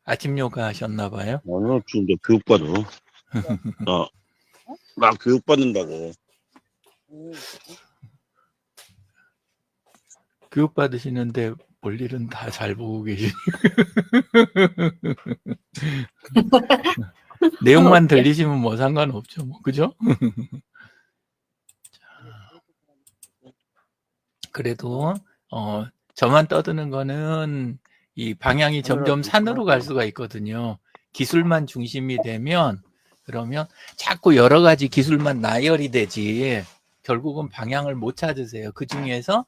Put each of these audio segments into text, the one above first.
아침 요가 하셨나 봐요. 오늘 지금 이제 교육받아. 나 교육받는다고. 교육 받으시는데 볼 일은 다 잘 보고 계시니. 내용만 들리시면 뭐 상관없죠. 뭐, 그죠? 그래도, 저만 떠드는 거는 이 방향이 점점 산으로 갈 수가 있거든요. 기술만 중심이 되면, 그러면 자꾸 여러 가지 기술만 나열이 되지, 결국은 방향을 못 찾으세요. 그 중에서,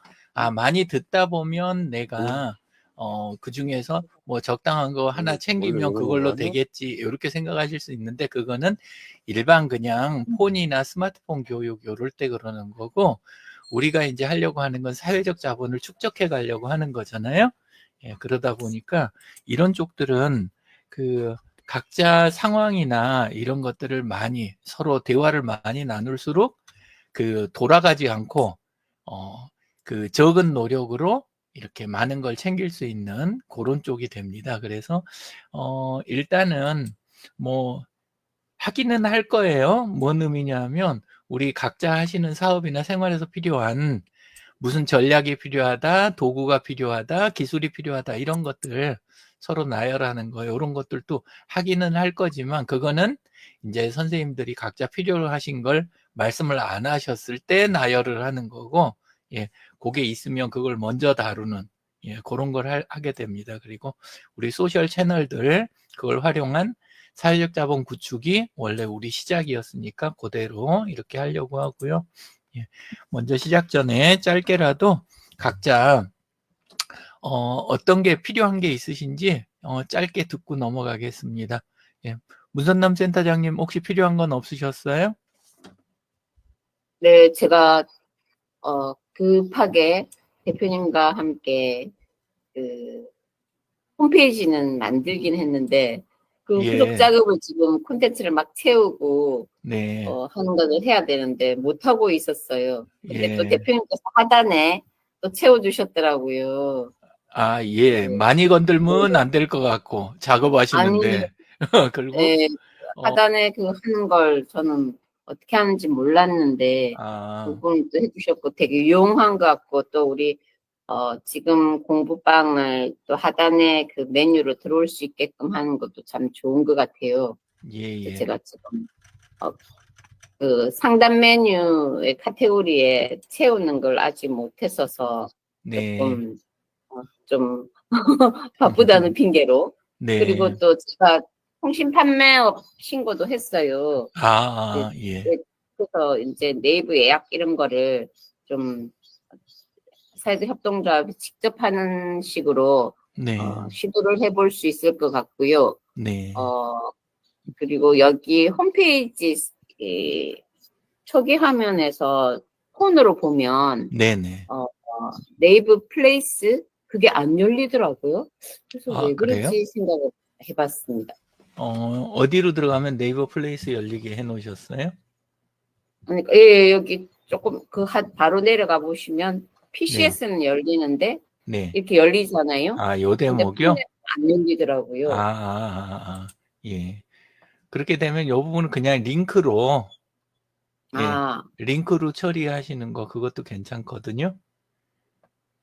많이 듣다 보면 내가, 그 중에서 뭐 적당한 거 하나 챙기면 그걸로 되겠지, 이렇게 생각하실 수 있는데, 그거는 일반 그냥 폰이나 스마트폰 교육, 요럴 때 그러는 거고, 우리가 이제 하려고 하는 건 사회적 자본을 축적해 가려고 하는 거잖아요. 예, 그러다 보니까 이런 쪽들은 그 각자 상황이나 이런 것들을 많이 서로 대화를 많이 나눌수록 그 돌아가지 않고 그 적은 노력으로 이렇게 많은 걸 챙길 수 있는 그런 쪽이 됩니다. 그래서 일단은 뭐 하기는 할 거예요. 뭔 의미냐면 우리 각자 하시는 사업이나 생활에서 필요한 무슨 전략이 필요하다, 도구가 필요하다, 기술이 필요하다 이런 것들 서로 나열하는 거예요. 이런 것들도 하기는 할 거지만 그거는 이제 선생님들이 각자 필요로 하신 걸 말씀을 안 하셨을 때 나열을 하는 거고, 예, 그게 있으면 그걸 먼저 다루는, 예, 그런 걸 하게 됩니다. 그리고 우리 소셜 채널들 그걸 활용한 사회적 자본 구축이 원래 우리 시작이었으니까 그대로 이렇게 하려고 하고요. 예, 먼저 시작 전에 짧게라도 각자 어떤 게 필요한 게 있으신지 짧게 듣고 넘어가겠습니다. 예, 문선남 센터장님 혹시 필요한 건 없으셨어요? 네, 제가 급하게 대표님과 함께 그 홈페이지는 만들긴 했는데 그 후속 예, 작업을 지금 콘텐츠를 막 채우고 네, 하는 것을 해야 되는데 못 하고 있었어요. 근데 또 예. 대표님께서 하단에 또 채워주셨더라고요. 예, 많이 건들면 안 될 것 같고 아니, 작업하시는데 그리고 네, 어, 하단에 그 하는 걸 저는 어떻게 하는지 몰랐는데 아, 그건 또 해주셨고 되게 유용한 것 같고 또 우리 지금 공부방을 또 하단에 그 메뉴로 들어올 수 있게끔 하는 것도 참 좋은 것 같아요. 예, 제가 지금 그 상단 메뉴의 카테고리에 채우는 걸 아직 못했어서 네, 조금 좀 바쁘다는 핑계로 네, 그리고 또 제가 통신 판매업 신고도 했어요. 예, 그래서 이제 네이버 예약 이런 거를 좀 사회적 협동조합이 직접 하는 식으로 네, 시도를 해볼 수 있을 것 같고요. 네, 그리고 여기 홈페이지 초기 화면에서 폰으로 보면 네네. 네이버 플레이스 그게 안 열리더라고요. 그래서 왜 그래요? 그런지 생각을 해봤습니다. 어디로 들어가면 네이버 플레이스 열리게 해놓으셨어요? 그러니까 예, 여기 조금 바로 내려가 보시면 네, PCS는 열리는데 네. 이렇게 열리잖아요. 요 근데 폰에 대목이요? 안 열리더라고요. 예. 그렇게 되면 이 부분은 그냥 링크로, 예, 아, 링크로 처리하시는 거, 그것도 괜찮거든요.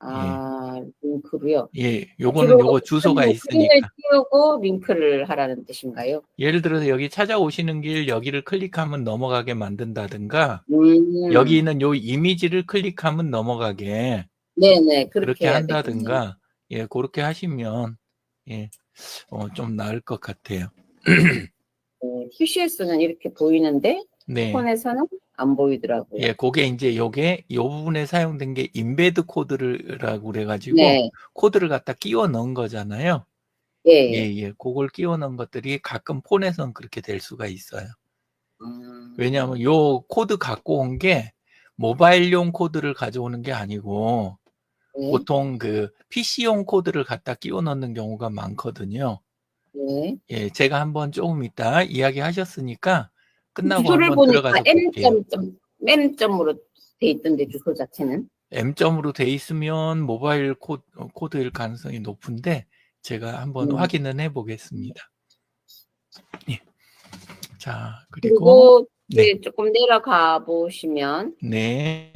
예, 링크로요. 예, 주로 요거는 요거 주소가 사진을 있으니까. 띄우고 링크를 하라는 뜻인가요? 예를 들어서 여기 찾아오시는 길, 여기를 클릭하면 넘어가게 만든다든가, 여기 음, 있는 요 이미지를 클릭하면 넘어가게, 네네, 그렇게 그렇게 해야 되겠네요. 한다든가, 예, 그렇게 하시면, 예, 좀 나을 것 같아요. 네, QCS는 이렇게 보이는데 네. 폰에서는 안 보이더라고요. 예, 그게 이제 요게 요 부분에 사용된 게 임베드 코드라고 그래가지고 네, 코드를 갖다 끼워 넣은 거잖아요. 예, 예. 예. 그걸 끼워 넣은 것들이 가끔 폰에선 그렇게 될 수가 있어요. 왜냐하면 음, 요 코드 갖고 온 게 모바일용 코드를 가져오는 게 아니고 네, 보통 그 PC용 코드를 갖다 끼워 넣는 경우가 많거든요. 네. 예, 제가 한번 조금 이따 이야기하셨으니까 끝나고 주소를 한번 보니까 들어가서 볼게요. M점으로 돼 있던데 주소 자체는. M점으로 돼 있으면 모바일 코드일 가능성이 높은데 제가 한번 음. 확인은 해 보겠습니다. 예. 자, 그리고 그리고 네. 이제 조금 내려가 보시면 네.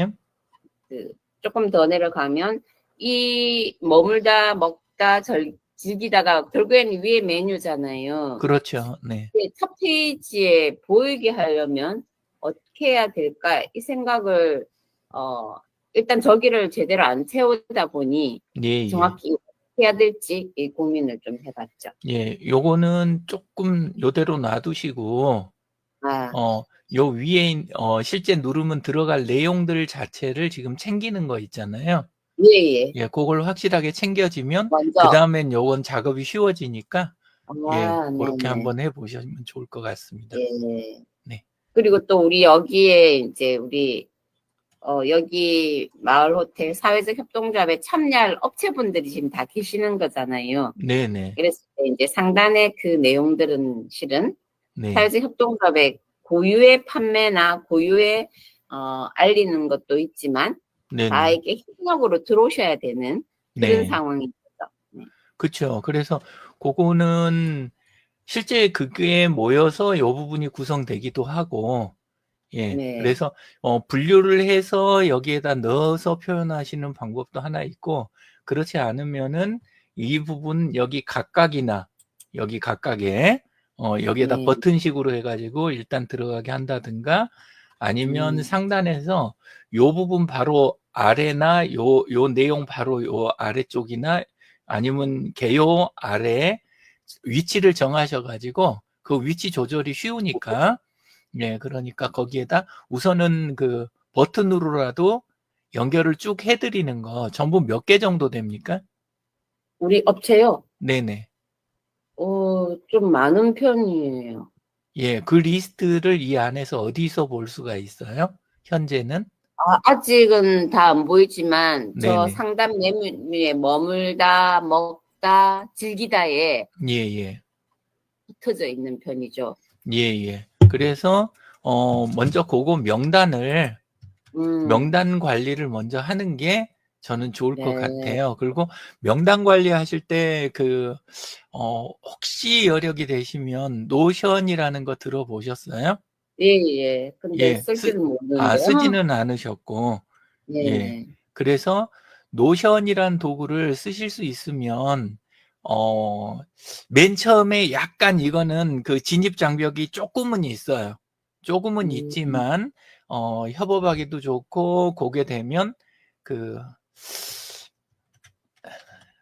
그 조금 더 내려가면 이 머물다 먹다 즐기다가 결국에는 위에 메뉴잖아요. 그렇죠. 네. 근데 첫 페이지에 보이게 하려면 어떻게 해야 될까? 이 생각을 일단 저기를 제대로 안 채우다 보니 예, 예. 정확히 어떻게 해야 될지 이 고민을 좀 해봤죠. 예, 요거는 조금 요대로 놔두시고 아, 요 위에 실제 누르면 들어갈 내용들 자체를 지금 챙기는 거 있잖아요. 예. 예, 그걸 확실하게 챙겨지면 먼저 그다음엔 요건 작업이 쉬워지니까 예, 그렇게 네네. 한번 해보시면 좋을 것 같습니다. 예. 네. 그리고 또 우리 여기에 이제 우리 여기 마을호텔 사회적 협동조합에 참여할 업체분들이 지금 다 계시는 거잖아요. 네네. 그래서 이제 상단의 그 내용들은 실은 네. 사회적 협동조합의 고유의 판매나 고유의 알리는 것도 있지만 다 네네. 이게 협력으로 들어오셔야 되는 그런 네. 상황인 거죠. 네. 그쵸. 그래서 그거는 실제 그게 모여서 요 부분이 구성되기도 하고, 예. 네. 그래서 분류를 해서 여기에다 넣어서 표현하시는 방법도 하나 있고, 그렇지 않으면은 이 부분 여기 각각이나 여기 각각에 여기에다 네. 버튼식으로 해가지고 일단 들어가게 한다든가, 아니면 음. 상단에서 요 부분 바로 아래나 요 내용 바로 요 아래쪽이나 아니면 개요 아래에 위치를 정하셔가지고 그 위치 조절이 쉬우니까, 예, 그러니까 거기에다 우선은 그 버튼으로라도 연결을 쭉 해드리는 거 전부 몇 개 정도 됩니까? 우리 업체요? 네네. 좀 많은 편이에요. 예, 그 리스트를 이 안에서 어디서 볼 수가 있어요? 현재는? 아직은 다 안 보이지만 저 네네. 상단 메뉴에 머물다, 먹다, 즐기다에 예, 예. 흩어져 있는 편이죠. 예, 예. 그래서 먼저 그거 명단 관리를 먼저 하는 게 저는 좋을 것 네. 같아요. 그리고 명단 관리하실 때 혹시 여력이 되시면 노션이라는 거 들어보셨어요? 예. 근데 예, 쓸 줄은 모르는데요. 쓰지는 않으셨고, 예. 네. 그래서 노션이란 도구를 쓰실 수 있으면 맨 처음에 약간 이거는 그 진입 장벽이 조금은 있어요. 조금은 있지만 협업하기도 좋고, 그게 되면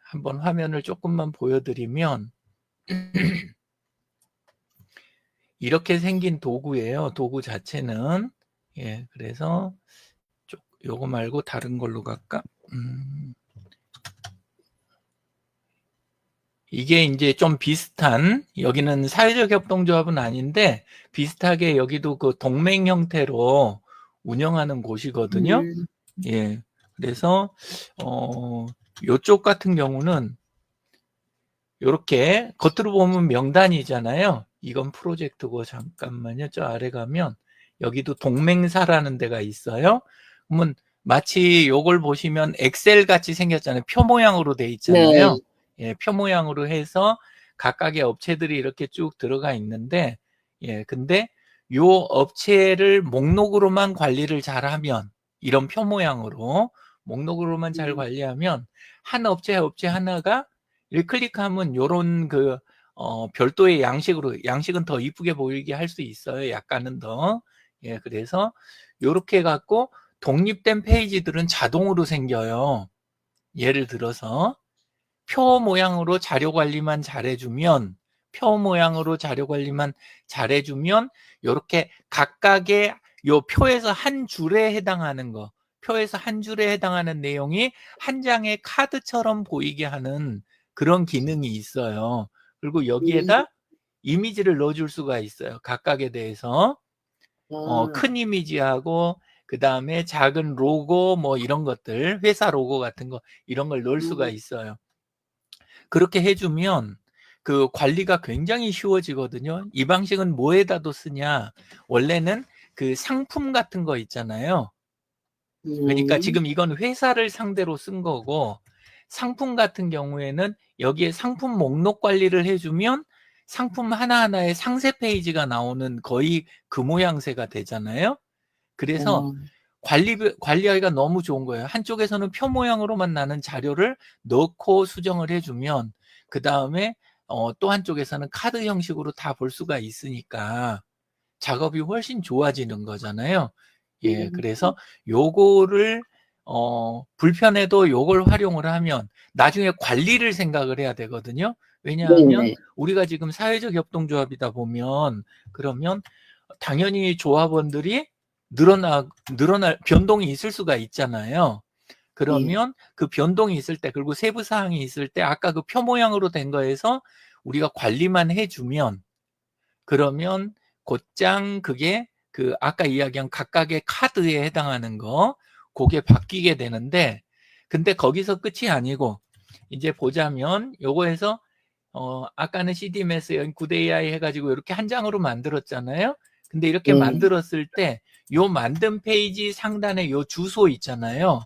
한번 화면을 조금만 보여드리면 이렇게 생긴 도구예요. 도구 자체는. 예, 그래서 요거 말고 다른 걸로 갈까? 이게 이제 좀 비슷한, 여기는 사회적 협동조합은 아닌데 비슷하게 여기도 그 동맹 형태로 운영하는 곳이거든요. 예. 그래서 요쪽 같은 경우는 요렇게 겉으로 보면 명단이잖아요. 이건 프로젝트고, 잠깐만요. 저 아래 가면 여기도 동맹사라는 데가 있어요. 그러면 마치 요걸 보시면 엑셀 같이 생겼잖아요. 표 모양으로 돼 있잖아요. 예, 표 모양으로 해서 각각의 업체들이 이렇게 쭉 들어가 있는데, 예, 근데 요 업체를 목록으로만 관리를 잘하면, 이런 표 모양으로 목록으로만 잘 관리하면 한 업체 하나가 이렇게 클릭하면 요런 별도의 양식은 더 이쁘게 보이게 할 수 있어요. 약간은 더. 예, 그래서 요렇게 해갖고 독립된 페이지들은 자동으로 생겨요. 예를 들어서 표 모양으로 자료 관리만 잘해주면 요렇게 각각의 요 표에서 한 줄에 해당하는 내용이 한 장의 카드처럼 보이게 하는 그런 기능이 있어요. 그리고 여기에다 이미지를 넣어줄 수가 있어요. 각각에 대해서. 큰 이미지하고, 그 다음에 작은 로고, 뭐 이런 것들, 회사 로고 같은 거, 이런 걸 넣을 수가 있어요. 그렇게 해주면 그 관리가 굉장히 쉬워지거든요. 이 방식은 뭐에다도 쓰냐? 원래는 그 상품 같은 거 있잖아요. 그러니까 지금 이건 회사를 상대로 쓴 거고, 상품 같은 경우에는 여기에 상품 목록 관리를 해주면 상품 하나하나의 상세 페이지가 나오는 거의 그 모양새가 되잖아요. 그래서 관리하기가 너무 좋은 거예요. 한쪽에서는 표 모양으로만 나는 자료를 넣고 수정을 해주면 그 다음에 또 한쪽에서는 카드 형식으로 다 볼 수가 있으니까 작업이 훨씬 좋아지는 거잖아요. 예, 그래서 요거를 불편해도 요걸 활용을 하면 나중에 관리를 생각을 해야 되거든요. 왜냐하면 네네. 우리가 지금 사회적 협동조합이다 보면 그러면 당연히 조합원들이 늘어날 변동이 있을 수가 있잖아요. 그러면 그 변동이 있을 때 그리고 세부 사항이 있을 때 아까 그 표 모양으로 된 거에서 우리가 관리만 해주면 그러면 곧장 그게 그 아까 이야기한 각각의 카드에 해당하는 거 그게 바뀌게 되는데 근데 거기서 끝이 아니고 이제 보자면 요거에서 아까는 CDMS 9대2i 해가지고 이렇게 한 장으로 만들었잖아요. 근데 이렇게 만들었을 때 요 만든 페이지 상단에 요 주소 있잖아요.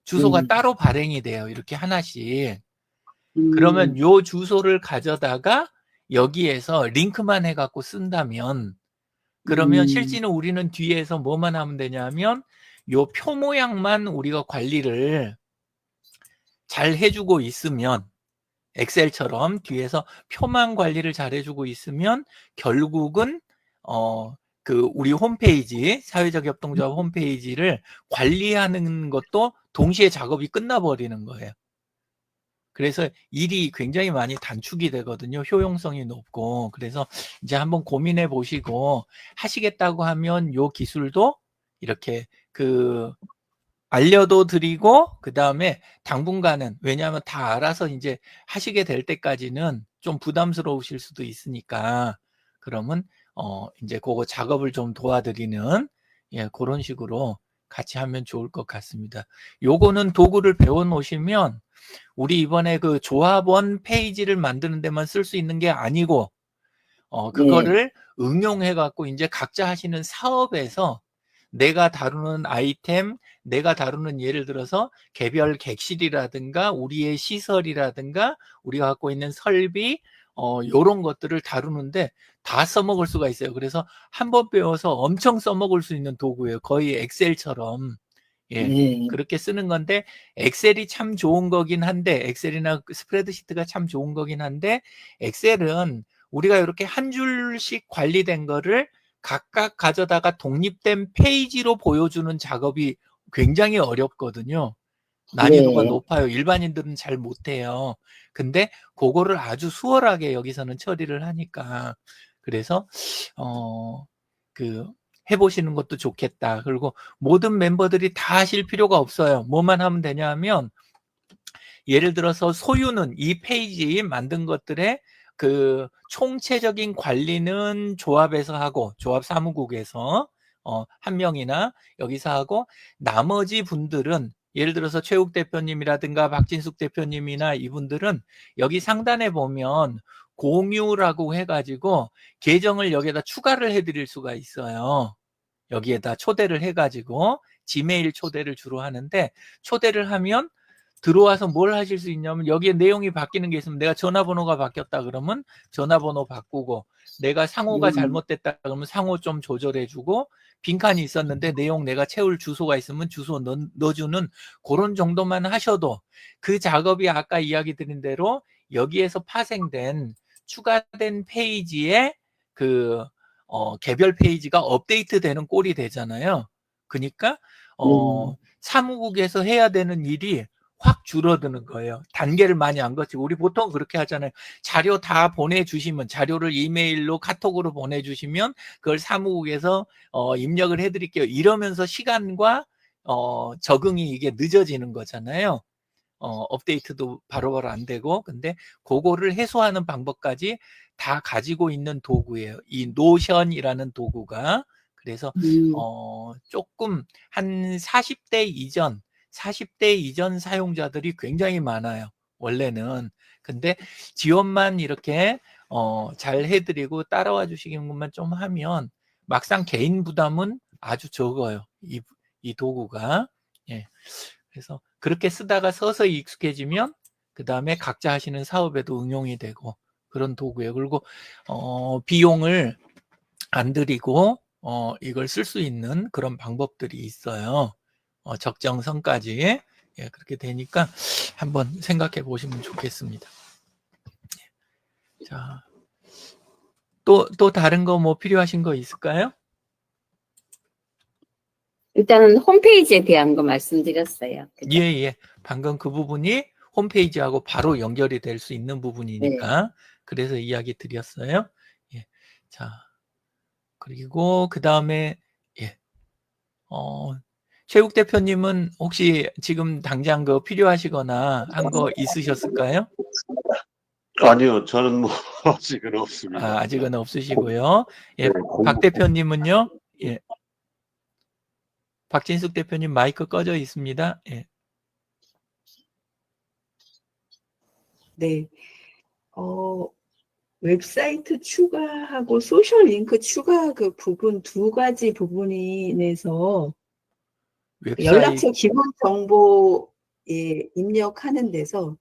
주소가 따로 발행이 돼요. 이렇게 하나씩. 그러면 요 주소를 가져다가 여기에서 링크만 해갖고 쓴다면 그러면 실제는 우리는 뒤에서 뭐만 하면 되냐면 요 표 모양만 우리가 관리를 잘 해주고 있으면 엑셀처럼 뒤에서 표만 관리를 잘 해주고 있으면 결국은 그 우리 홈페이지 사회적 협동조합 홈페이지를 관리하는 것도 동시에 작업이 끝나버리는 거예요. 그래서 일이 굉장히 많이 단축이 되거든요. 효용성이 높고. 그래서 이제 한번 고민해 보시고 하시겠다고 하면 요 기술도 이렇게 알려도 드리고 그다음에 당분간은 왜냐하면 다 알아서 이제 하시게 될 때까지는 좀 부담스러우실 수도 있으니까 그러면 이제 그거 작업을 좀 도와드리는 예, 그런 식으로 같이 하면 좋을 것 같습니다. 요거는 도구를 배워 놓으시면 우리 이번에 그 조합원 페이지를 만드는 데만 쓸 수 있는 게 아니고 그거를 응용해 갖고 이제 각자 하시는 사업에서 내가 다루는 아이템, 내가 다루는 예를 들어서 개별 객실이라든가 우리의 시설이라든가 우리가 갖고 있는 설비 요런 것들을 다루는데 다 써먹을 수가 있어요. 그래서 한번 배워서 엄청 써먹을 수 있는 도구예요. 거의 엑셀처럼. 예, 그렇게 쓰는 건데 엑셀이 참 좋은 거긴 한데 엑셀이나 스프레드시트가 참 좋은 거긴 한데 엑셀은 우리가 이렇게 한 줄씩 관리된 거를 각각 가져다가 독립된 페이지로 보여주는 작업이 굉장히 어렵거든요. 난이도가 높아요. 일반인들은 잘 못해요. 근데 그거를 아주 수월하게 여기서는 처리를 하니까 그래서 해보시는 것도 좋겠다. 그리고 모든 멤버들이 다 하실 필요가 없어요. 뭐만 하면 되냐 하면 예를 들어서 소유는 이 페이지 만든 것들의 그 총체적인 관리는 조합에서 하고 조합 사무국에서 한 명이나 여기서 하고 나머지 분들은 예를 들어서 최욱 대표님이라든가 박진숙 대표님이나 이분들은 여기 상단에 보면 공유라고 해가지고 계정을 여기에다 추가를 해드릴 수가 있어요. 여기에다 초대를 해가지고 지메일 초대를 주로 하는데 초대를 하면 들어와서 뭘 하실 수 있냐면 여기에 내용이 바뀌는 게 있으면 내가 전화번호가 바뀌었다 그러면 전화번호 바꾸고 내가 상호가 잘못됐다 그러면 상호 좀 조절해주고 빈칸이 있었는데 내용 내가 채울 주소가 있으면 주소 넣어주는 그런 정도만 하셔도 그 작업이 아까 이야기 드린 대로 여기에서 파생된 추가된 페이지에 개별 페이지가 업데이트 되는 꼴이 되잖아요. 그러니까 사무국에서 해야 되는 일이 확 줄어드는 거예요. 단계를 많이 안 거치고 우리 보통 그렇게 하잖아요. 자료 다 보내주시면 자료를 이메일로 카톡으로 보내주시면 그걸 사무국에서 입력을 해드릴게요. 이러면서 시간과 적응이 이게 늦어지는 거잖아요. 업데이트도 바로바로 안 되고 근데 그거를 해소하는 방법까지 다 가지고 있는 도구예요. 이 노션이라는 도구가. 그래서 조금 한 40대 이전 사용자들이 굉장히 많아요. 원래는. 근데 지원만 이렇게 잘 해드리고 따라와 주시는 것만 좀 하면 막상 개인 부담은 아주 적어요. 이 도구가. 예. 그래서 그렇게 쓰다가 서서히 익숙해지면 그 다음에 각자 하시는 사업에도 응용이 되고 그런 도구예요. 그리고 비용을 안 들이고 이걸 쓸 수 있는 그런 방법들이 있어요. 적정선까지. 예, 그렇게 되니까 한번 생각해 보시면 좋겠습니다. 자, 또 다른 거 뭐 필요하신 거 있을까요? 일단은 홈페이지에 대한 거 말씀드렸어요. 그죠? 예, 예. 방금 그 부분이 홈페이지하고 바로 연결이 될 수 있는 부분이니까 그래서 이야기 드렸어요. 예. 자, 그리고 그 다음에 예. 최욱 대표님은 혹시 지금 당장 그 필요하시거나 한 거 있으셨을까요? 아니요, 저는 뭐 아직은 없습니다. 아직은 없으시고요. 예. 네, 박 대표님은요? 예. 박진숙 대표님 마이크 꺼져 있습니다. 예. 네. 웹사이트 추가하고 소셜 링크 추가 그 부분 두 가지 부분이 인해서 웹사이트 연락처 기본 정보에 입력하는 데서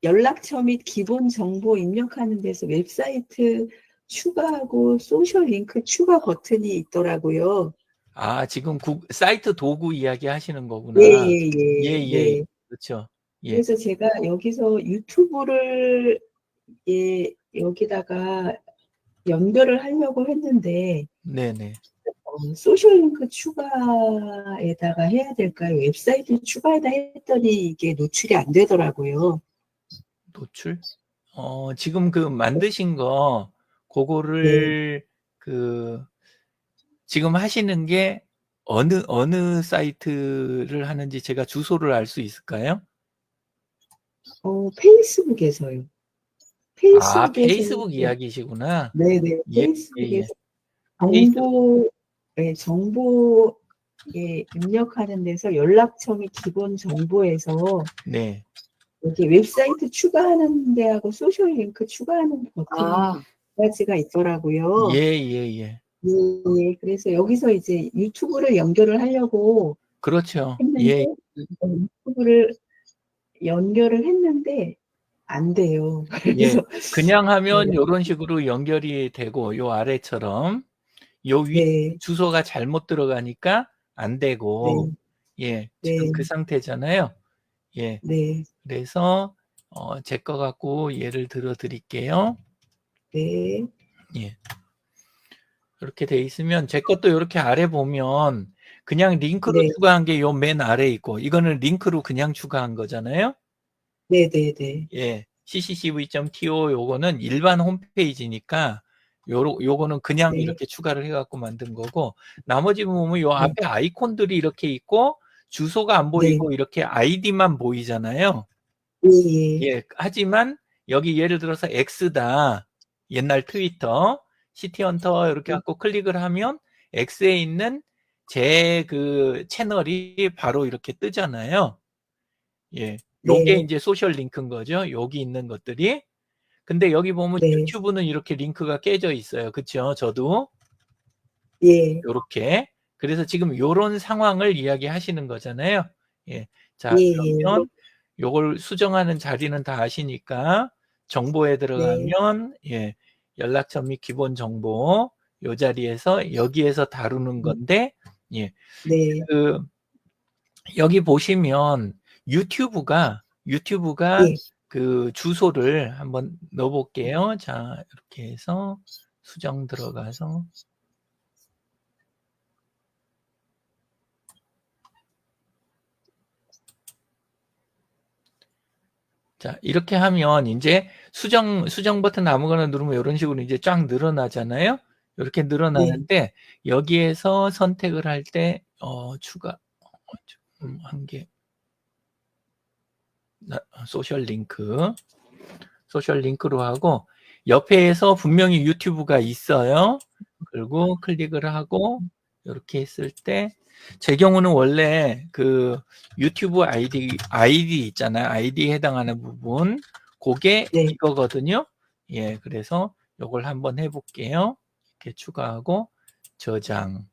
연락처 및 기본 정보 입력하는 데서 웹사이트 추가하고 소셜 링크 추가 버튼이 있더라고요. 지금 사이트 도구 이야기 하시는 거구나. 예. 그렇죠. 예. 그래서 제가 여기서 유튜브를 여기다가 연결을 하려고 했는데 네네. 소셜링크 추가에다가 해야 될까요? 웹사이트 추가에다 했더니 이게 노출이 안 되더라고요. 노출? 지금 그 만드신 거 그거를 지금 하시는 게 어느 사이트를 하는지 제가 주소를 알 수 있을까요? 페이스북에서요. 페이스북 이야기시구나. 네네. 예, 페이스북에서 예. 정보에 입력하는 데서 연락처 및 기본 정보에서 네. 여기 웹사이트 추가하는 데하고 소셜 링크 추가하는 버튼 두 가지가 있더라고요. 예. 그래서 여기서 이제 유튜브를 연결을 하려고 그렇죠. 했는데 예. 유튜브를 연결을 했는데 안 돼요. 예. 그래서 그냥 하면 이런 식으로 연결이 되고 요 아래처럼 요 위 주소가 잘못 들어가니까 안 되고 예. 지금 그 상태잖아요. 예. 그래서 제 거 갖고 예를 들어 드릴게요. 예. 이렇게 돼 있으면 제 것도 이렇게 아래 보면 그냥 링크로 추가한 게 요 맨 아래에 있고 이거는 링크로 그냥 추가한 거잖아요. 예. cccv.to 요거는 일반 홈페이지니까 요거는 그냥 이렇게 추가를 해갖고 만든 거고 나머지 보면 요 앞에 아이콘들이 이렇게 있고 주소가 안 보이고 이렇게 아이디만 보이잖아요. 예. 하지만 여기 예를 들어서 X다. 옛날 트위터, 시티헌터 이렇게 갖고 클릭을 하면 X에 있는 제 그 채널이 바로 이렇게 뜨잖아요. 예. 요게 이제 소셜 링크인 거죠. 여기 있는 것들이. 근데 여기 보면 유튜브는 이렇게 링크가 깨져 있어요. 그쵸? 저도. 요렇게. 그래서 지금 요런 상황을 이야기하시는 거잖아요. 예. 자, 그러면 요걸 수정하는 자리는 다 아시니까 정보에 들어가면 예. 연락처 및 기본 정보 요 자리에서 여기에서 다루는 건데 예. 여기 보시면 유튜브가 그 주소를 한번 넣어 볼게요. 자, 이렇게 해서 수정 들어가서 자, 이렇게 하면 이제 수정 버튼 아무거나 누르면 이런 식으로 이제 쫙 늘어나잖아요. 이렇게 늘어나는데 여기에서 선택을 할 때 추가 한 개 소셜 링크로 하고 옆에서 분명히 유튜브가 있어요. 그리고 클릭을 하고 이렇게 했을 때 제 경우는 원래 그 유튜브 아이디 있잖아요. 아이디에 해당하는 부분 그게 이거거든요. 예, 그래서 이걸 한번 해볼게요. 이렇게 추가하고 저장.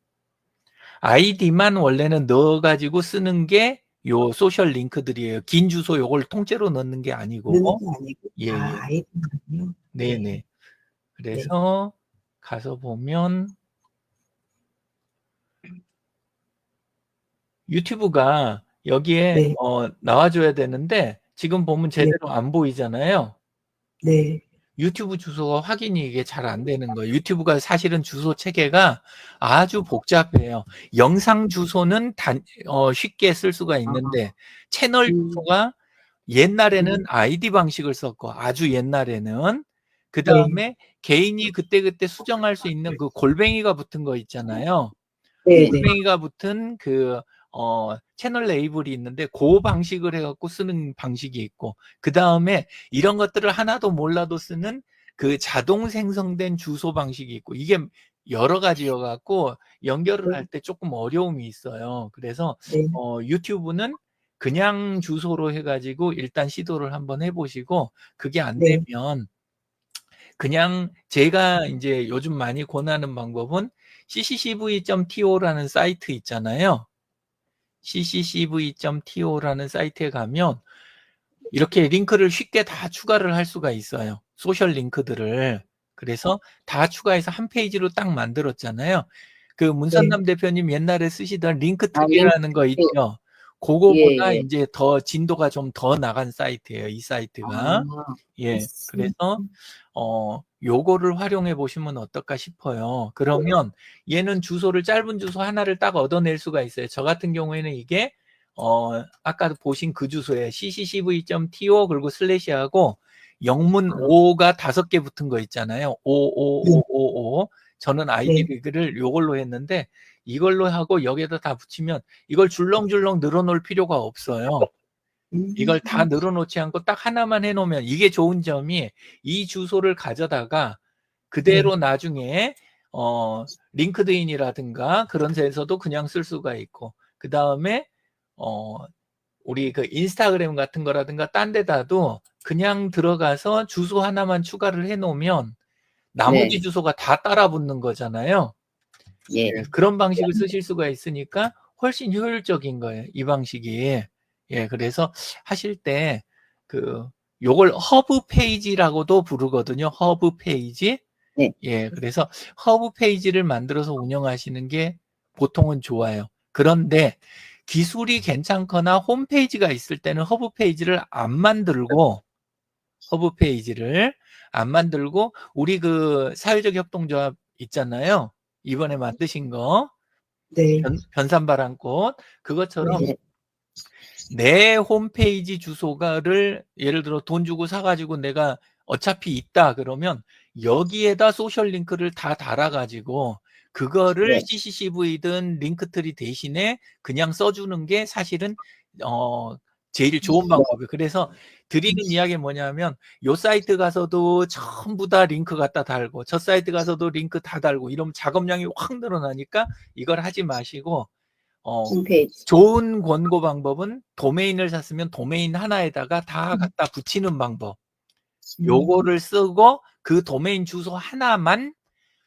아이디만 원래는 넣어가지고 쓰는 게 요 소셜 링크들이에요. 긴 주소 요걸 통째로 넣는 게 넣는 아니고. 게 아니고, 예, 예. 아이디만요. 네네. 그래서 가서 보면 유튜브가 여기에 네. 나와줘야 되는데 지금 보면 제대로 안 보이잖아요. 네. 유튜브 주소가 확인이 이게 잘 안 되는 거예요. 유튜브가 사실은 주소 체계가 아주 복잡해요. 영상 주소는 쉽게 쓸 수가 있는데 채널 주소가 옛날에는 아이디 방식을 썼고 아주 옛날에는 그 다음에 개인이 그때그때 수정할 수 있는 그 골뱅이가 붙은 거 있잖아요. 네. 골뱅이가 붙은 그 채널 레이블이 있는데 그 방식을 해갖고 쓰는 방식이 있고 그 다음에 이런 것들을 하나도 몰라도 쓰는 그 자동 생성된 주소 방식이 있고 이게 여러 가지여갖고 연결을 할 때 조금 어려움이 있어요. 그래서 유튜브는 그냥 주소로 해가지고 일단 시도를 한번 해보시고 그게 안 되면 그냥 제가 이제 요즘 많이 권하는 방법은 cccv.to라는 사이트 있잖아요. cccv.to라는 사이트에 가면 이렇게 링크를 쉽게 다 추가를 할 수가 있어요. 소셜 링크들을. 그래서 다 추가해서 한 페이지로 딱 만들었잖아요. 그 문선남 대표님 옛날에 쓰시던 링크트리라는 거 있죠. 그거보다 이제 더 진도가 좀 더 나간 사이트예요. 이 사이트가. 예. 그래서 요거를 활용해 보시면 어떨까 싶어요. 그러면 얘는 주소를 짧은 주소 하나를 딱 얻어낼 수가 있어요. 저 같은 경우에는 이게 아까 보신 그 주소에 cccv.to 그리고 슬래시하고 영문 5가 5개 붙은 거 있잖아요. 55555. 저는 아이디를 요걸로 했는데 이걸로 하고 여기에다 다 붙이면 이걸 줄렁줄렁 늘어놓을 필요가 없어요. 이걸 다 늘어놓지 않고 딱 하나만 해놓으면 이게 좋은 점이 이 주소를 가져다가 그대로 나중에 링크드인이라든가 그런 데서도 그냥 쓸 수가 있고 그 다음에 우리 그 인스타그램 같은 거라든가 딴 데다도 그냥 들어가서 주소 하나만 추가를 해놓으면 나머지 주소가 다 따라 붙는 거잖아요. 그런 방식을 쓰실 수가 있으니까 훨씬 효율적인 거예요. 이 방식이. 그래서 하실 때 요걸 허브 페이지라고도 부르거든요. 허브 페이지. 그래서 허브 페이지를 만들어서 운영하시는 게 보통은 좋아요. 그런데 기술이 괜찮거나 홈페이지가 있을 때는 허브 페이지를 안 만들고 우리 그 사회적 협동조합 있잖아요. 이번에 만드신 거 변산바람꽃 그것처럼 내 홈페이지 주소가를 예를 들어 돈 주고 사가지고 내가 어차피 있다 그러면 여기에다 소셜 링크를 다 달아가지고 그거를 CCCV든 링크트리 대신에 그냥 써주는 게 사실은 제일 좋은 방법이에요. 그래서 드리는 이야기는 뭐냐면 요 사이트 가서도 전부 다 링크 갖다 달고 저 사이트 가서도 링크 다 달고 이러면 작업량이 확 늘어나니까 이걸 하지 마시고 좋은 권고 방법은 도메인을 샀으면 도메인 하나에다가 다 갖다 붙이는 방법. 요거를 쓰고 그 도메인 주소 하나만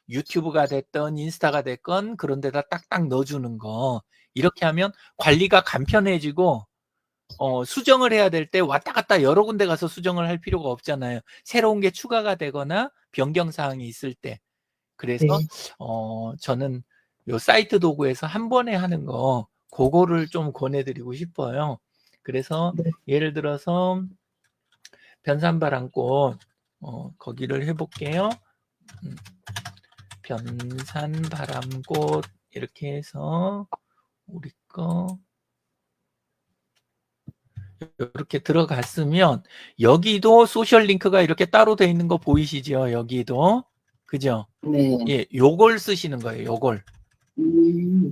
유튜브가 됐든 인스타가 됐건 그런 데다 딱딱 넣어주는 거. 이렇게 하면 관리가 간편해지고 수정을 해야 될 때 왔다 갔다 여러 군데 가서 수정을 할 필요가 없잖아요. 새로운 게 추가가 되거나 변경 사항이 있을 때. 그래서 저는 요 사이트 도구에서 한 번에 하는 거 그거를 좀 권해드리고 싶어요. 그래서 예를 들어서 변산바람꽃 거기를 해볼게요. 변산바람꽃 이렇게 해서 우리 거 이렇게 들어갔으면 여기도 소셜 링크가 이렇게 따로 돼 있는 거 보이시죠? 여기도 그죠? 요걸 쓰시는 거예요. 요걸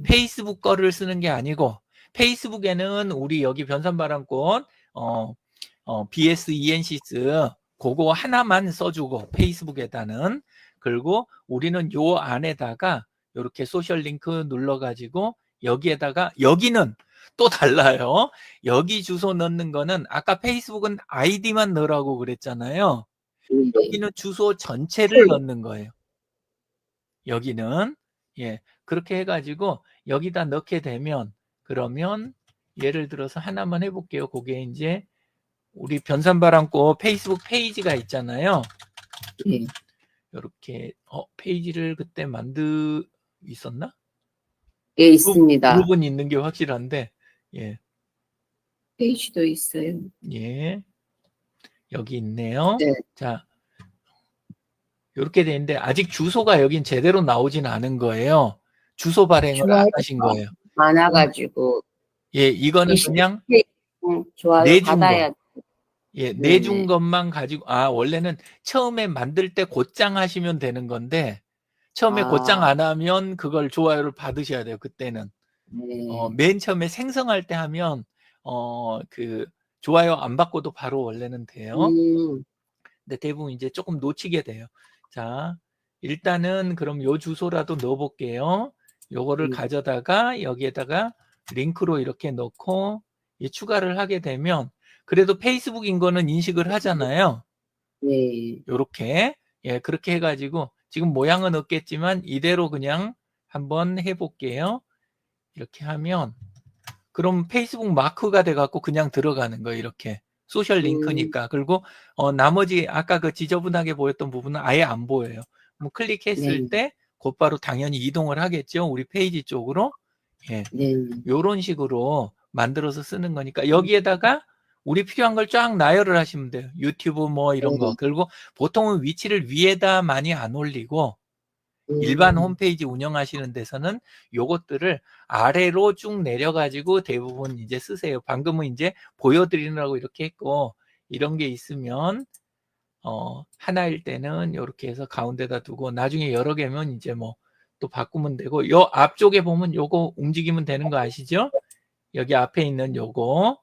페이스북 거를 쓰는 게 아니고 페이스북에는 우리 여기 변산바람꽃 BS ENCS 그거 하나만 써주고 페이스북에다는 그리고 우리는 요 안에다가 이렇게 소셜 링크 눌러가지고 여기에다가 여기는 또 달라요. 여기 주소 넣는 거는 아까 페이스북은 아이디만 넣으라고 그랬잖아요. 여기는 주소 전체를 넣는 거예요. 여기는 예, 그렇게 해가지고 여기다 넣게 되면 그러면 예를 들어서 하나만 해볼게요. 그게 이제 우리 변산바람꽃 페이스북 페이지가 있잖아요. 예. 이렇게 페이지를 그때 있었나? 예, 있습니다. 그룹은 있는 게 확실한데 예, 페이지도 있어요. 예, 여기 있네요. 네. 자, 이렇게 돼 있는데 아직 주소가 여긴 제대로 나오진 않은 거예요. 주소 발행을 안 좋아요. 하신 거예요. 많아가지고. 예, 이거는 그냥 좋아요. 내준 받아야. 거. 예, 네네. 내준 것만 가지고, 원래는 처음에 만들 때 곧장 하시면 되는 건데, 처음에 곧장 안 하면 그걸 좋아요를 받으셔야 돼요, 그때는. 네. 맨 처음에 생성할 때 하면, 그, 좋아요 안 받고도 바로 원래는 돼요. 근데 대부분 이제 조금 놓치게 돼요. 자, 일단은 그럼 요 주소라도 넣어볼게요. 요거를 가져다가 여기에다가 링크로 이렇게 넣고, 추가를 하게 되면, 그래도 페이스북인 거는 인식을 하잖아요. 네. 요렇게. 예, 그렇게 해가지고, 지금 모양은 없겠지만, 이대로 그냥 한번 해볼게요. 이렇게 하면, 그럼 페이스북 마크가 돼갖고 그냥 들어가는 거예요, 이렇게. 소셜 링크니까. 그리고, 나머지, 아까 그 지저분하게 보였던 부분은 아예 안 보여요. 뭐 클릭했을 때, 곧바로 당연히 이동을 하겠죠, 우리 페이지 쪽으로. 예. 네. 요런 식으로 만들어서 쓰는 거니까 여기에다가 우리 필요한 걸 쫙 나열을 하시면 돼요. 유튜브 뭐 이런 거. 그리고 보통은 위치를 위에다 많이 안 올리고 일반 홈페이지 운영하시는 데서는 요것들을 아래로 쭉 내려가지고 대부분 이제 쓰세요. 방금은 이제 보여드리느라고 이렇게 했고 이런 게 있으면 하나일 때는 이렇게 해서 가운데다 두고 나중에 여러 개면 이제 뭐 또 바꾸면 되고 요 앞쪽에 보면 요거 움직이면 되는 거 아시죠? 여기 앞에 있는 요거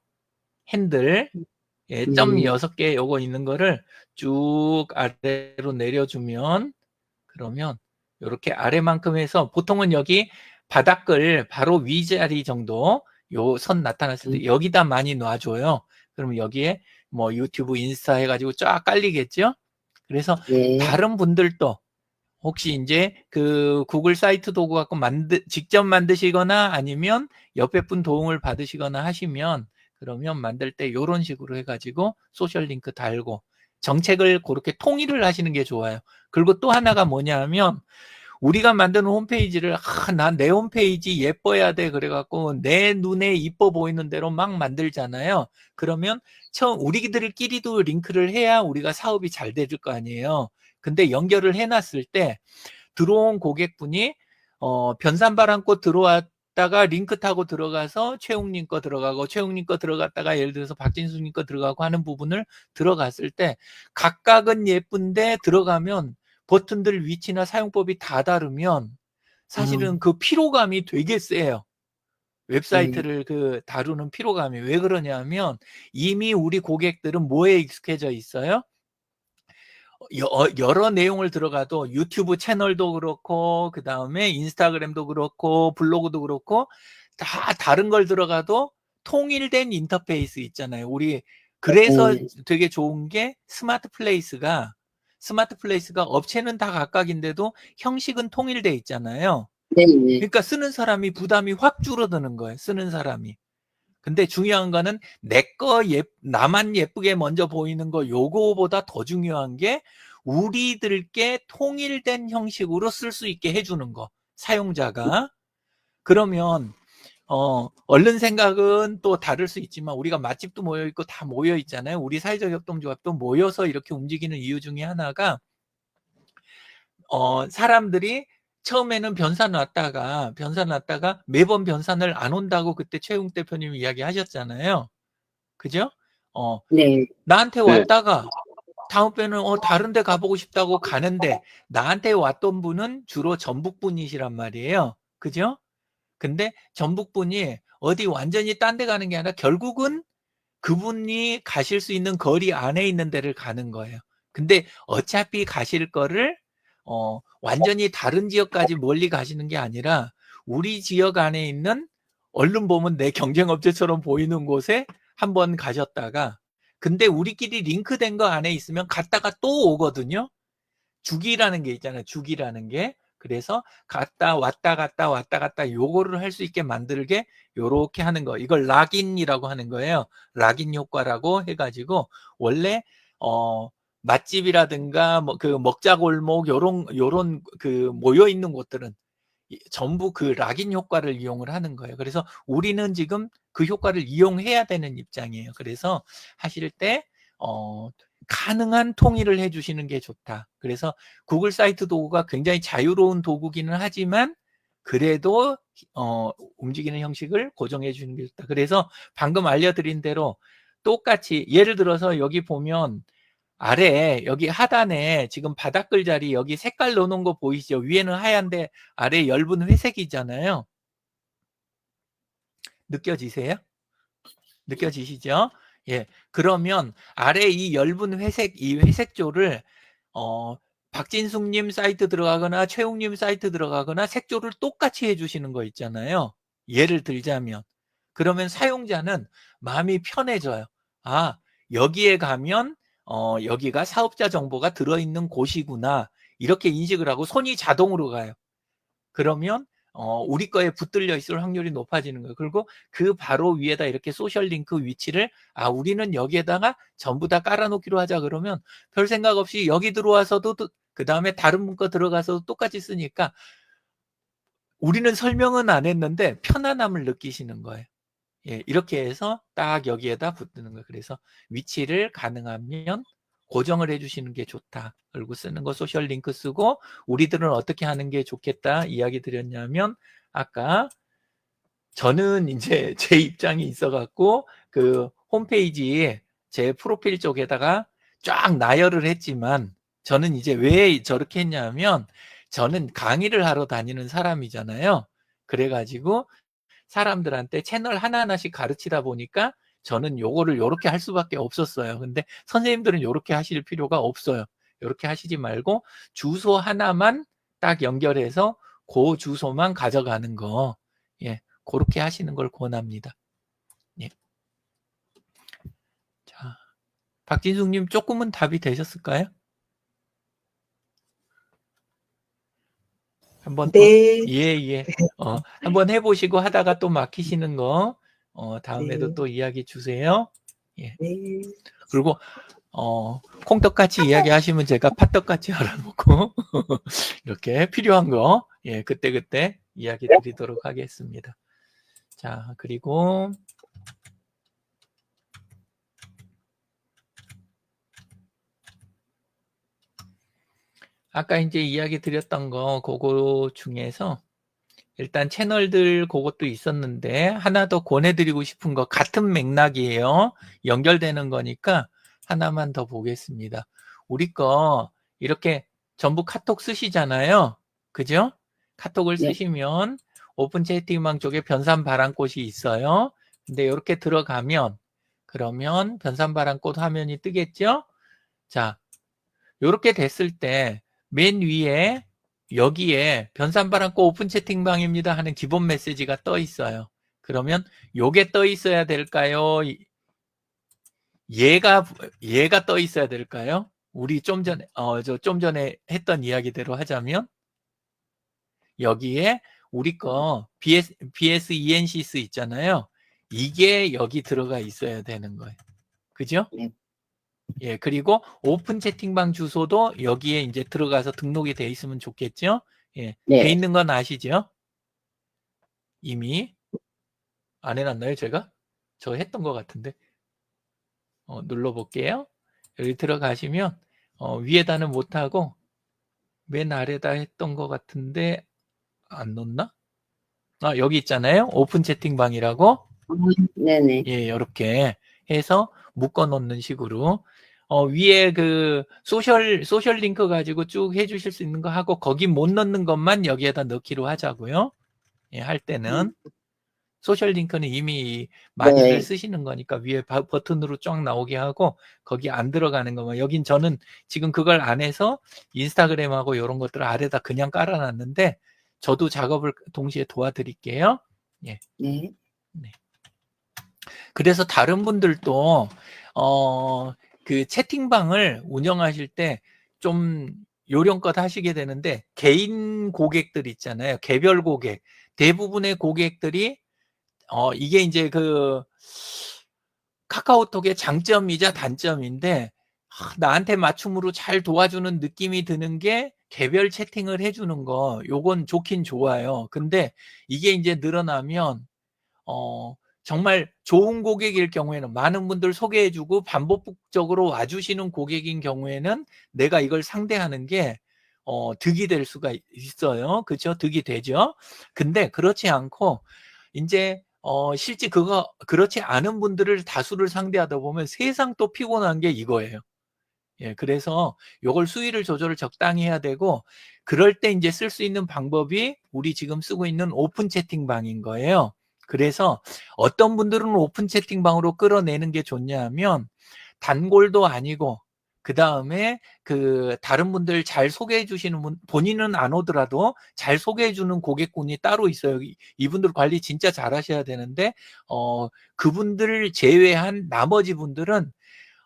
핸들 점 6개 요거 있는 거를 쭉 아래로 내려주면 그러면 요렇게 아래만큼 해서 보통은 여기 바닥을 바로 위자리 정도 요 선 나타났을 때 여기다 많이 놔줘요. 그러면 여기에 뭐 유튜브 인스타 해가지고 쫙 깔리겠죠? 그래서 다른 분들도 혹시 이제 그 구글 사이트 도구 갖고 직접 만드시거나 아니면 옆에 분 도움을 받으시거나 하시면 그러면 만들 때 이런 식으로 해가지고 소셜 링크 달고 정책을 그렇게 통일을 하시는 게 좋아요. 그리고 또 하나가 뭐냐면 우리가 만드는 홈페이지를 난 내 홈페이지 예뻐야 돼 그래갖고 내 눈에 이뻐 보이는 대로 막 만들잖아요. 그러면 우리들끼리도 링크를 해야 우리가 사업이 잘 될 거 아니에요. 근데 연결을 해놨을 때 들어온 고객분이 변산바람꽃 들어왔다가 링크 타고 들어가서 최웅님 거 들어가고 최웅님 거 들어갔다가 예를 들어서 박진수님 거 들어가고 하는 부분을 들어갔을 때 각각은 예쁜데 들어가면 버튼들 위치나 사용법이 다 다르면 사실은 그 피로감이 되게 세요. 웹사이트를 다루는 피로감이. 왜 그러냐면 이미 우리 고객들은 뭐에 익숙해져 있어요? 여러 내용을 들어가도 유튜브 채널도 그렇고 그 다음에 인스타그램도 그렇고 블로그도 그렇고 다 다른 걸 들어가도 통일된 인터페이스 있잖아요. 우리 그래서 되게 좋은 게 스마트 플레이스가 업체는 다 각각인데도 형식은 통일돼 있잖아요. 그러니까 쓰는 사람이 부담이 확 줄어드는 거예요. 쓰는 사람이. 근데 중요한 거는 나만 예쁘게 먼저 보이는 거 요거보다 더 중요한 게 우리들께 통일된 형식으로 쓸 수 있게 해주는 거. 사용자가. 그러면 얼른 생각은 또 다를 수 있지만 우리가 맛집도 모여있고 다 모여있잖아요. 우리 사회적 협동조합도 모여서 이렇게 움직이는 이유 중에 하나가 사람들이 처음에는 변산 왔다가 매번 변산을 안 온다고 그때 최웅 대표님이 이야기하셨잖아요. 그죠? 나한테 왔다가 다음번에는 다른 데 가보고 싶다고 가는데 나한테 왔던 분은 주로 전북 분이시란 말이에요. 그죠? 근데 전북 분이 어디 완전히 딴 데 가는 게 아니라 결국은 그분이 가실 수 있는 거리 안에 있는 데를 가는 거예요. 근데 어차피 가실 거를 완전히 다른 지역까지 멀리 가시는 게 아니라 우리 지역 안에 있는 얼른 보면 내 경쟁업체처럼 보이는 곳에 한번 가셨다가 근데 우리끼리 링크된 거 안에 있으면 갔다가 또 오거든요. 주기라는 게 있잖아요. 주기라는 게. 그래서 갔다 왔다 요거를 할 수 있게 만들게 요렇게 하는 거. 이걸 락인이라고 하는 거예요. 락인 효과라고 해가지고 원래 맛집이라든가 뭐 그 먹자골목 요런 그 모여 있는 곳들은 전부 그 락인 효과를 이용을 하는 거예요. 그래서 우리는 지금 그 효과를 이용해야 되는 입장이에요. 그래서 하실 때 가능한 통일을 해주시는 게 좋다. 그래서 구글 사이트 도구가 굉장히 자유로운 도구기는 하지만 그래도 움직이는 형식을 고정해 주는 게 좋다. 그래서 방금 알려드린 대로 똑같이 예를 들어서 여기 보면 아래 여기 하단에 지금 바닥글 자리 여기 색깔 넣어놓은 거 보이시죠? 위에는 하얀데 아래 엷은 회색이잖아요. 느껴지세요? 느껴지시죠? 예. 그러면 아래 이 엷은 회색, 이 회색조를 박진숙님 사이트 들어가거나 최웅님 사이트 들어가거나 색조를 똑같이 해주시는 거 있잖아요. 예를 들자면. 그러면 사용자는 마음이 편해져요. 아, 여기에 가면 여기가 사업자 정보가 들어있는 곳이구나. 이렇게 인식을 하고 손이 자동으로 가요. 그러면 우리 거에 붙들려 있을 확률이 높아지는 거예요. 그리고 그 바로 위에다 이렇게 소셜 링크 위치를 우리는 여기에다가 전부 다 깔아놓기로 하자 그러면 별 생각 없이 여기 들어와서도 그 다음에 다른 분 거 들어가서도 똑같이 쓰니까 우리는 설명은 안 했는데 편안함을 느끼시는 거예요. 예, 이렇게 해서 딱 여기에다 붙는 거예요. 그래서 위치를 가능하면 고정을 해주시는 게 좋다. 그리고 쓰는 거 소셜 링크 쓰고 우리들은 어떻게 하는 게 좋겠다 이야기 드렸냐면 아까 저는 이제 제 입장이 있어갖고 그 홈페이지에 제 프로필 쪽에다가 쫙 나열을 했지만 저는 이제 왜 저렇게 했냐면 저는 강의를 하러 다니는 사람이잖아요. 그래가지고 사람들한테 채널 하나하나씩 가르치다 보니까 저는 요거를 요렇게 할 수밖에 없었어요. 근데 선생님들은 요렇게 하실 필요가 없어요. 요렇게 하시지 말고 주소 하나만 딱 연결해서 그 주소만 가져가는 거. 예. 그렇게 하시는 걸 권합니다. 예. 자, 박진숙님 조금은 답이 되셨을까요? 한번 또, 네. 예. 한번 해보시고 하다가 또 막히시는 거, 다음에도 네. 또 이야기 주세요. 예. 네. 그리고, 콩떡같이 이야기하시면 제가 팥떡같이 알아놓고, 이렇게 필요한 거, 예, 그때 이야기 드리도록 하겠습니다. 자, 그리고, 아까 이제 이야기 드렸던 거, 그거 중에서, 일단 채널들 그것도 있었는데 하나 더 권해드리고 싶은 거 같은 맥락이에요. 연결되는 거니까 하나만 더 보겠습니다. 우리 거 이렇게 전부 카톡 쓰시잖아요. 그죠? 카톡을 네. 쓰시면 오픈 채팅방 쪽에 변산 바람꽃이 있어요. 근데 이렇게 들어가면 그러면 변산 바람꽃 화면이 뜨겠죠? 자, 이렇게 됐을 때 맨 위에 여기에 변산바람꽃 오픈 채팅방입니다 하는 기본 메시지가 떠 있어요. 그러면 요게 떠 있어야 될까요? 얘가 떠 있어야 될까요? 우리 좀 전에 했던 이야기대로 하자면 여기에 우리 거 BS ENCS 있잖아요. 이게 여기 들어가 있어야 되는 거예요. 그죠? 네. 예, 그리고 오픈 채팅방 주소도 여기에 이제 들어가서 등록이 돼 있으면 좋겠죠? 예, 네. 돼 있는 건 아시죠? 이미 안 해놨나요, 제가? 저 했던 것 같은데. 눌러볼게요. 여기 들어가시면 위에다는 못하고 맨 아래다 했던 것 같은데 안 넣나? 여기 있잖아요. 오픈 채팅방이라고. 네네. 예, 이렇게 해서 묶어 놓는 식으로 위에 그 소셜 링크 가지고 쭉 해주실 수 있는 거 하고 거기 못 넣는 것만 여기에다 넣기로 하자고요. 예, 할 때는 소셜 링크는 이미 많이들 네. 쓰시는 거니까 위에 버튼으로 쫙 나오게 하고 거기 안 들어가는 것만. 여긴 저는 지금 그걸 안 해서 인스타그램하고 이런 것들을 아래다 그냥 깔아놨는데 저도 작업을 동시에 도와드릴게요. 예. 네. 그래서 다른 분들도 그 채팅방을 운영하실 때 좀 요령껏 하시게 되는데 개인 고객들 있잖아요. 개별 고객. 대부분의 고객들이 이게 이제 그 카카오톡의 장점이자 단점인데 나한테 맞춤으로 잘 도와주는 느낌이 드는 게 개별 채팅을 해주는 거. 요건 좋긴 좋아요. 근데 이게 이제 늘어나면 정말 좋은 고객일 경우에는 많은 분들 소개해주고 반복적으로 와주시는 고객인 경우에는 내가 이걸 상대하는 게 득이 될 수가 있어요. 그렇죠? 득이 되죠. 근데 그렇지 않고 이제 실제 그렇지 않은 분들을 다수를 상대하다 보면 세상 또 피곤한 게 이거예요. 예, 그래서 요걸 수위를 조절을 적당히 해야 되고 그럴 때 이제 쓸 수 있는 방법이 우리 지금 쓰고 있는 오픈 채팅방인 거예요. 그래서 어떤 분들은 오픈 채팅방으로 끌어내는 게 좋냐면 단골도 아니고 그 다음에 그 다른 분들 잘 소개해 주시는 분 본인은 안 오더라도 잘 소개해 주는 고객군이 따로 있어요. 이분들 관리 진짜 잘 하셔야 되는데 그분들을 제외한 나머지 분들은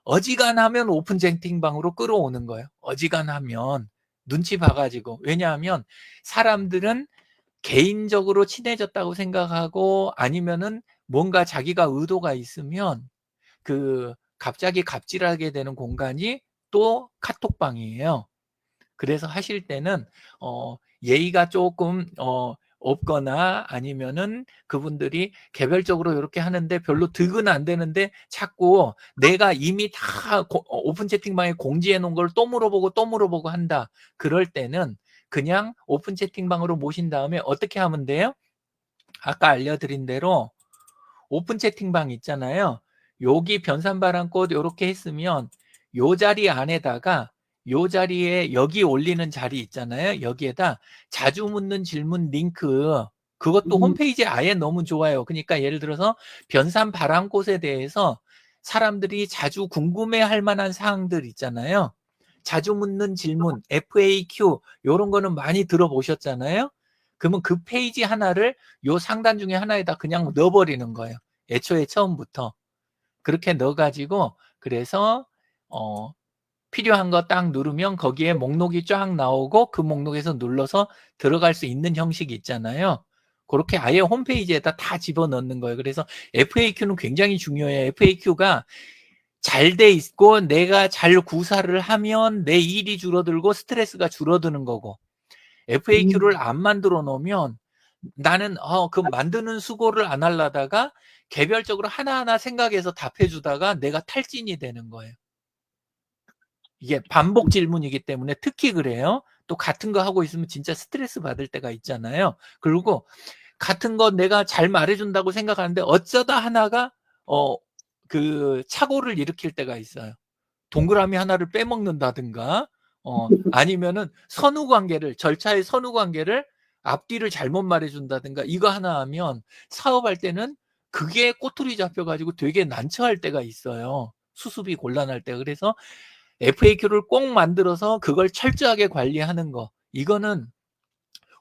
어지간하면 오픈 채팅방으로 끌어오는 거예요. 어지간하면 눈치 봐가지고. 왜냐하면 사람들은 개인적으로 친해졌다고 생각하고 아니면은 뭔가 자기가 의도가 있으면 그 갑자기 갑질하게 되는 공간이 또 카톡방이에요. 그래서 하실 때는 예의가 조금 없거나 아니면은 그분들이 개별적으로 이렇게 하는데 별로 득은 안 되는데 자꾸 내가 이미 다 오픈 채팅방에 공지해 놓은 걸 또 물어보고 한다. 그럴 때는 그냥 오픈 채팅방으로 모신 다음에 어떻게 하면 돼요? 아까 알려드린 대로 오픈 채팅방 있잖아요. 여기 변산바람꽃 이렇게 했으면 요 자리 안에다가 요 자리에 여기 올리는 자리 있잖아요. 여기에다 자주 묻는 질문 링크 그것도 홈페이지에 아예 너무 좋아요. 그러니까 예를 들어서 변산바람꽃에 대해서 사람들이 자주 궁금해할 만한 사항들 있잖아요. 자주 묻는 질문, FAQ 이런 거는 많이 들어보셨잖아요. 그러면 그 페이지 하나를 요 상단 중에 하나에다 그냥 넣어버리는 거예요. 애초에 처음부터. 그렇게 넣어가지고 그래서 필요한 거 딱 누르면 거기에 목록이 쫙 나오고 그 목록에서 눌러서 들어갈 수 있는 형식이 있잖아요. 그렇게 아예 홈페이지에다 다 집어넣는 거예요. 그래서 FAQ는 굉장히 중요해요. FAQ가 잘 돼 있고 내가 잘 구사를 하면 내 일이 줄어들고 스트레스가 줄어드는 거고 FAQ를 안 만들어 놓으면 나는 그 만드는 수고를 안 하려다가 개별적으로 하나하나 생각해서 답해 주다가 내가 탈진이 되는 거예요. 이게 반복 질문이기 때문에 특히 그래요. 또 같은 거 하고 있으면 진짜 스트레스 받을 때가 있잖아요. 그리고 같은 거 내가 잘 말해준다고 생각하는데 어쩌다 하나가 그 착오를 일으킬 때가 있어요. 동그라미 하나를 빼먹는다든가 아니면은 절차의 선후 관계를 앞뒤를 잘못 말해준다든가 이거 하나 하면 사업할 때는 그게 꼬투리 잡혀가지고 되게 난처할 때가 있어요. 수습이 곤란할 때. 그래서 FAQ를 꼭 만들어서 그걸 철저하게 관리하는 거. 이거는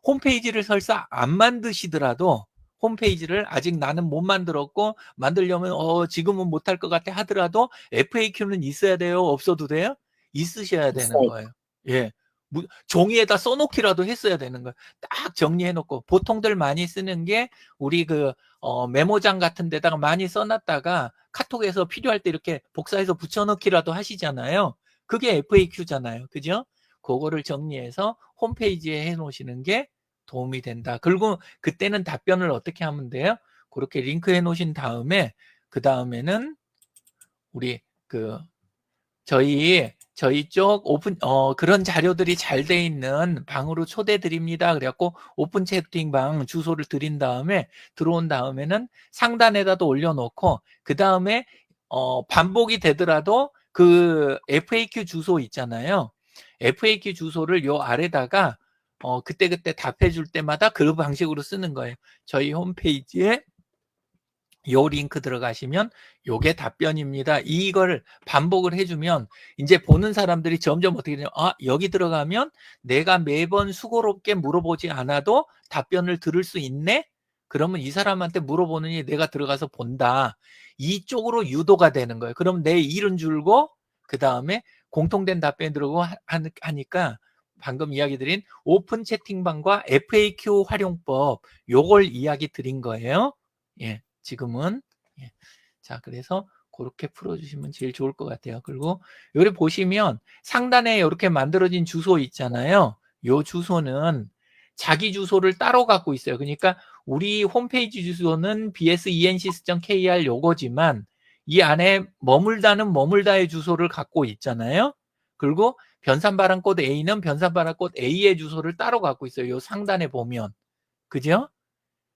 홈페이지를 설사 안 만드시더라도 홈페이지를 아직 나는 못 만들었고 만들려면 지금은 못할 것 같아 하더라도 FAQ는 있어야 돼요? 없어도 돼요? 있으셔야 되는 거예요. 예. 종이에다 써놓기라도 했어야 되는 거예요. 딱 정리해놓고 보통들 많이 쓰는 게 우리 그 메모장 같은 데다가 많이 써놨다가 카톡에서 필요할 때 이렇게 복사해서 붙여넣기라도 하시잖아요. 그게 FAQ잖아요. 그죠? 그거를 정리해서 홈페이지에 해놓으시는 게 도움이 된다. 그리고 그때는 답변을 어떻게 하면 돼요? 그렇게 링크 해놓으신 다음에 그 다음에는 우리 저희 쪽 오픈 그런 자료들이 잘 돼 있는 방으로 초대 드립니다. 그래갖고 오픈 채팅방 주소를 드린 다음에 들어온 다음에는 상단에다도 올려놓고 그 다음에 반복이 되더라도 그 FAQ 주소 있잖아요. FAQ 주소를 요 아래다가 그때그때 답해 줄 때마다 그 방식으로 쓰는 거예요. 저희 홈페이지에 요 링크 들어가시면 요게 답변입니다. 이걸 반복을 해주면 이제 보는 사람들이 점점 어떻게 되냐면 여기 들어가면 내가 매번 수고롭게 물어보지 않아도 답변을 들을 수 있네? 그러면 이 사람한테 물어보느니 내가 들어가서 본다. 이쪽으로 유도가 되는 거예요. 그럼 내 일은 줄고 그 다음에 공통된 답변이 들어오고 하니까 방금 이야기 드린 오픈 채팅방과 FAQ 활용법, 요걸 이야기 드린 거예요. 예, 지금은. 예. 자, 그래서 그렇게 풀어주시면 제일 좋을 것 같아요. 그리고 여기 보시면 상단에 이렇게 만들어진 주소 있잖아요. 요 주소는 자기 주소를 따로 갖고 있어요. 그러니까 우리 홈페이지 주소는 bsensis.kr 요거지만 이 안에 머물다의 주소를 갖고 있잖아요. 그리고 변산발환꽃 A는 변산발환꽃 A의 주소를 따로 갖고 있어요. 요 상단에 보면. 그죠?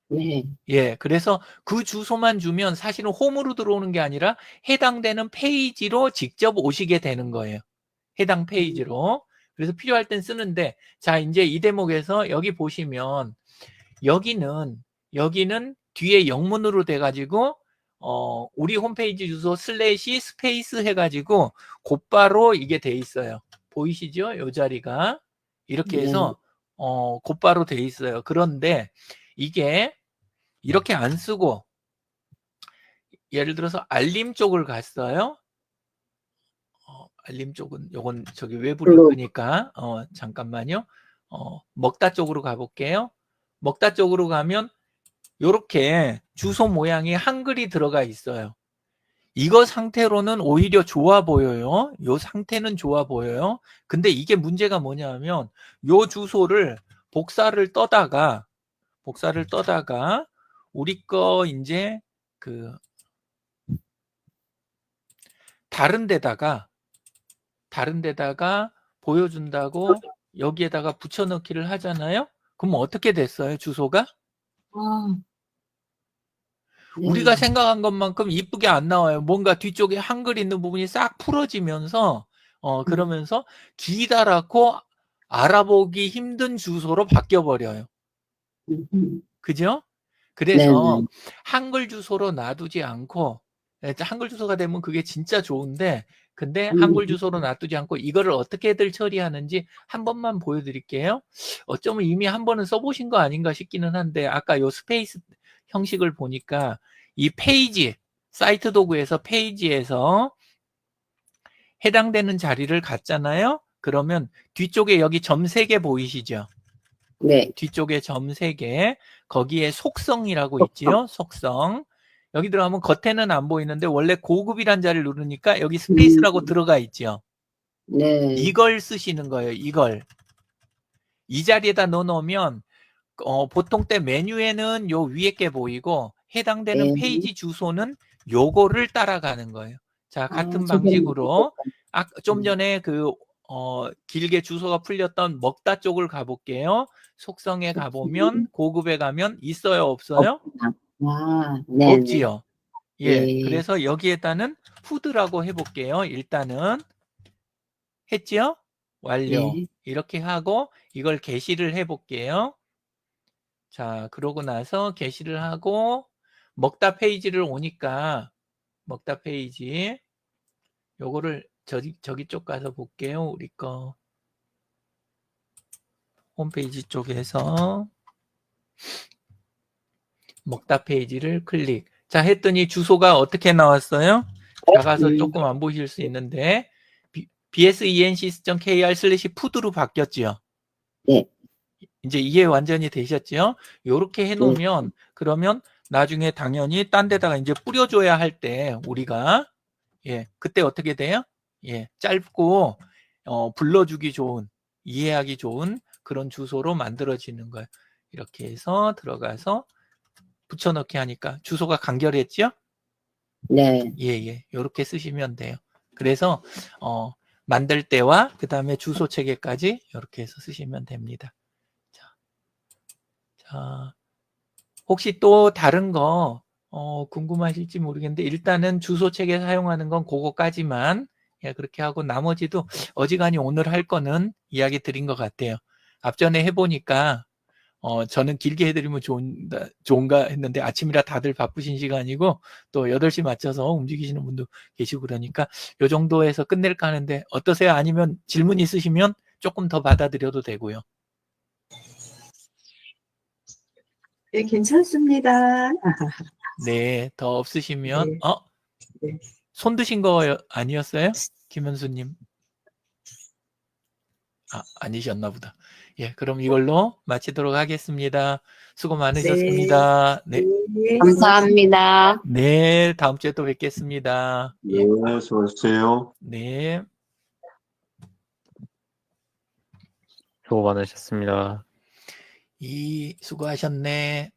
네. 예, 그래서 그 주소만 주면 사실은 홈으로 들어오는 게 아니라 해당되는 페이지로 직접 오시게 되는 거예요. 해당 페이지로. 그래서 필요할 땐 쓰는데, 자, 이제 이 대목에서 여기 보시면, 여기는 뒤에 영문으로 돼가지고, 우리 홈페이지 주소 스페이스 해가지고, 곧바로 이게 돼 있어요. 보이시죠? 요 자리가. 이렇게 해서, 곧바로 돼 있어요. 그런데, 이게, 이렇게 안 쓰고 예를 들어서 알림 쪽을 갔어요. 알림 쪽은 요건 저기 외부로 끄니까 잠깐만요. 먹다 쪽으로 가볼게요. 먹다 쪽으로 가면 요렇게 주소 모양이 한글이 들어가 있어요. 이거 상태로는 오히려 좋아 보여요. 요 상태는 좋아 보여요. 근데 이게 문제가 뭐냐면 요 주소를 복사를 떠다가 우리 거 이제 그 다른 데다가 보여준다고 여기에다가 붙여넣기를 하잖아요. 그럼 어떻게 됐어요? 주소가? 네. 우리가 생각한 것만큼 이쁘게 안 나와요. 뭔가 뒤쪽에 한글 있는 부분이 싹 풀어지면서 그러면서 기다랗고 알아보기 힘든 주소로 바뀌어 버려요. 그죠? 그래서 네네. 한글 주소로 놔두지 않고 한글 주소가 되면 그게 진짜 좋은데 근데 한글 주소로 놔두지 않고 이거를 어떻게들 처리하는지 한 번만 보여드릴게요. 어쩌면 이미 한 번은 써보신 거 아닌가 싶기는 한데 아까 요 스페이스 형식을 보니까 이 페이지 사이트 도구에서 페이지에서 해당되는 자리를 갖잖아요. 그러면 뒤쪽에 여기 점 3개 보이시죠? 네. 뒤쪽에 점 3개 거기에 속성이라고 있지요. 속성. 여기 들어가면 겉에는 안 보이는데 원래 고급이란 자리를 누르니까 여기 스페이스라고 들어가 있죠. 네. 이걸 쓰시는 거예요. 이걸. 이 자리에다 넣어놓으면 보통 때 메뉴에는 요 위에 게 보이고 해당되는 네. 페이지 주소는 요거를 따라가는 거예요. 자, 같은 저게 방식으로 좀 전에 길게 주소가 풀렸던 먹다 쪽을 가볼게요. 속성에 가보면 고급에 가면 있어요, 없어요? 네. 없지요. 예, 네. 그래서 여기에다는 푸드라고 해볼게요. 일단은 했지요? 완료. 네. 이렇게 하고 이걸 게시를 해볼게요. 자, 그러고 나서 게시를 하고 먹다 페이지를 오니까 먹다 페이지 요거를 저기 쪽 가서 볼게요. 우리 거 홈페이지 쪽에서 먹다 페이지를 클릭. 자, 했더니 주소가 어떻게 나왔어요? 작아서 조금 안 보실 수 있는데 bsensis.kr/푸드로 바뀌었죠. 네. 이제 이해 완전히 되셨죠? 요렇게 해놓으면 그러면 나중에 당연히 딴 데다가 이제 뿌려줘야 할 때 우리가 그때 어떻게 돼요? 짧고 불러주기 좋은 이해하기 좋은 그런 주소로 만들어지는 거예요. 이렇게 해서 들어가서 붙여넣기 하니까 주소가 간결했죠? 네. 요렇게 쓰시면 돼요. 그래서 만들 때와 그 다음에 주소 체계까지 이렇게 해서 쓰시면 됩니다. 자, 혹시 또 다른 거 궁금하실지 모르겠는데 일단은 주소 체계 사용하는 건 그거까지만 그렇게 하고 나머지도 어지간히 오늘 할 거는 이야기 드린 것 같아요. 앞전에 해보니까 저는 길게 해드리면 좋은가 했는데 아침이라 다들 바쁘신 시간이고 또 8시 맞춰서 움직이시는 분도 계시고 그러니까 요 정도에서 끝낼까 하는데 어떠세요? 아니면 질문 있으시면 조금 더 받아들여도 되고요. 네, 괜찮습니다. 네, 더 없으시면 네. 네. 손 드신 거 아니었어요? 김현수님. 아니셨나 보다. 예, 그럼 이걸로 마치도록 하겠습니다. 수고 많으셨습니다. 네, 네. 감사합니다. 네, 다음 주에 또 뵙겠습니다. 네, 수고하세요. 네. 수고 많으셨습니다. 수고하셨네.